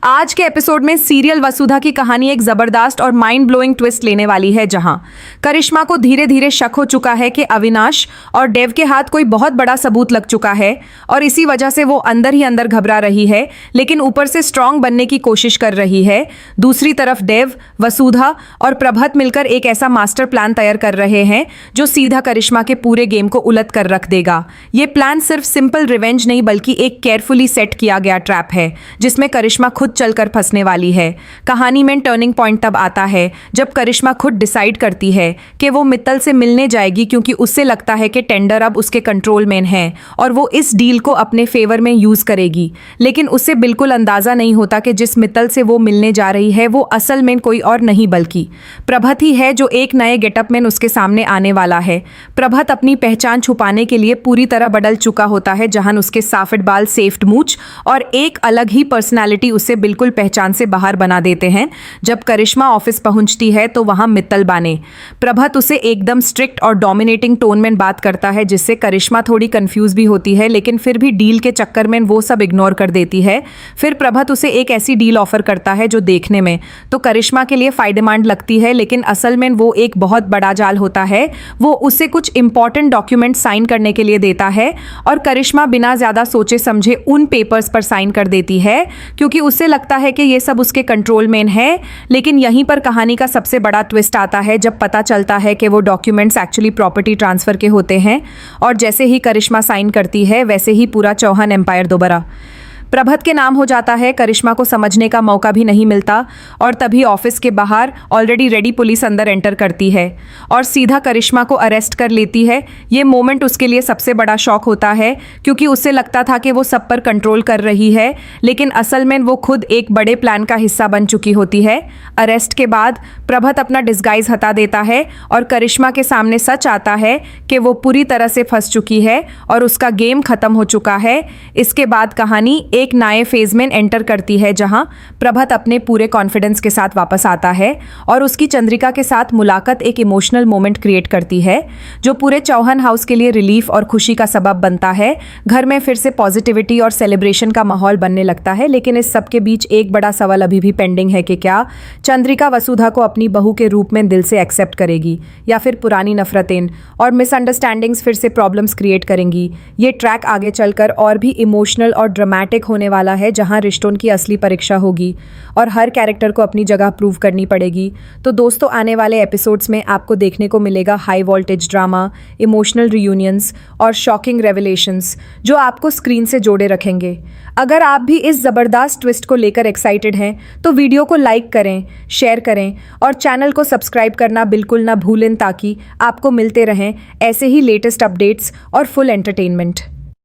आज के एपिसोड में सीरियल वसुधा की कहानी एक जबरदस्त और माइंड ब्लोइंग ट्विस्ट लेने वाली है, जहां करिश्मा को धीरे धीरे शक हो चुका है कि अविनाश और डेव के हाथ कोई बहुत बड़ा सबूत लग चुका है और इसी वजह से वो अंदर ही अंदर घबरा रही है, लेकिन ऊपर से स्ट्रांग बनने की कोशिश कर रही है। दूसरी तरफ डेव, वसुधा और प्रभात मिलकर एक ऐसा मास्टर प्लान तैयार कर रहे हैं जो सीधा करिश्मा के पूरे गेम को उलट कर रख देगा। ये प्लान सिर्फ सिंपल रिवेंज नहीं बल्कि एक केयरफुली सेट किया गया ट्रैप है जिसमें करिश्मा खुद चलकर फंसने वाली है। कहानी में टर्निंग पॉइंट तब आता है जब करिश्मा खुद डिसाइड करती है कि वो मित्तल से मिलने जाएगी, क्योंकि उससे लगता है कि टेंडर अब उसके कंट्रोल में है और वो इस डील को अपने फेवर में यूज करेगी। लेकिन उसे बिल्कुल अंदाजा नहीं होता कि जिस मित्तल से वो मिलने जा रही है वो असल में कोई और नहीं बल्कि प्रभात ही है, जो एक नए गेटअप में उसके सामने आने वाला है। प्रभात अपनी पहचान छुपाने के लिए पूरी तरह बदल चुका होता है, जहां उसके साफिट बाल, सेफ्ड मूंछ और एक अलग ही पर्सनालिटी उसे बिल्कुल पहचान से बाहर बना देते हैं। जब करिश्मा ऑफिस पहुंचती है तो वहां मित्तल बाने प्रभात उसे एकदम स्ट्रिक्ट और डोमिनेटिंग टोन में बात करता है, जिससे करिश्मा थोड़ी कंफ्यूज भी होती है, लेकिन फिर भी डील के चक्कर में वो सब इग्नोर कर देती है। फिर प्रभात उसे एक ऐसी डील ऑफर करता है जो देखने में तो करिश्मा के लिए फायदेमंद लगती है, लेकिन असल में वो एक बहुत बड़ा जाल होता है। वो उसे कुछ इंपॉर्टेंट डॉक्यूमेंट साइन करने के लिए देता है और करिश्मा बिना ज्यादा सोचे समझे उन पेपर्स पर साइन कर देती है, क्योंकि उसे लगता है कि ये सब उसके कंट्रोल में है। लेकिन यहीं पर कहानी का सबसे बड़ा ट्विस्ट आता है जब पता चलता है कि वो डॉक्यूमेंट्स एक्चुअली प्रॉपर्टी ट्रांसफर के होते हैं और जैसे ही करिश्मा साइन करती है वैसे ही पूरा चौहान एम्पायर दोबारा प्रभात के नाम हो जाता है। करिश्मा को समझने का मौका भी नहीं मिलता और तभी ऑफिस के बाहर ऑलरेडी रेडी पुलिस अंदर एंटर करती है और सीधा करिश्मा को अरेस्ट कर लेती है। ये मोमेंट उसके लिए सबसे बड़ा शॉक होता है, क्योंकि उसे लगता था कि वो सब पर कंट्रोल कर रही है, लेकिन असल में वो खुद एक बड़े प्लान का हिस्सा बन चुकी होती है। अरेस्ट के बाद प्रभात अपना डिस्गाइज हटा देता है और करिश्मा के सामने सच आता है कि वो पूरी तरह से फंस चुकी है और उसका गेम खत्म हो चुका है। इसके बाद कहानी एक नए फेज में एंटर करती है, जहां प्रभात अपने पूरे कॉन्फिडेंस के साथ वापस आता है और उसकी चंद्रिका के साथ मुलाकात एक इमोशनल मोमेंट क्रिएट करती है जो पूरे चौहान हाउस के लिए रिलीफ और खुशी का सबब बनता है। घर में फिर से पॉजिटिविटी और सेलिब्रेशन का माहौल बनने लगता है, लेकिन इस सब के बीच एक बड़ा सवाल अभी भी पेंडिंग है कि क्या चंद्रिका वसुधा को अपनी बहू के रूप में दिल से एक्सेप्ट करेगी या फिर पुरानी नफरतें और मिसअंडरस्टैंडिंग्स फिर से प्रॉब्लम्स क्रिएट करेंगी। ये ट्रैक आगे चलकर और भी इमोशनल और ड्रामेटिक होने वाला है, जहां रिश्तों की असली परीक्षा होगी और हर कैरेक्टर को अपनी जगह प्रूव करनी पड़ेगी। तो दोस्तों, आने वाले एपिसोड्स में आपको देखने को मिलेगा high voltage drama, emotional reunions और शॉकिंग रेवलेशंस जो आपको स्क्रीन से जोड़े रखेंगे। अगर आप भी इस ज़बरदस्त ट्विस्ट को लेकर एक्साइटेड हैं तो वीडियो को लाइक करें, शेयर करें और चैनल को सब्सक्राइब करना बिल्कुल ना भूलें, ताकि आपको मिलते रहें ऐसे ही लेटेस्ट अपडेट्स और फुल एंटरटेनमेंट।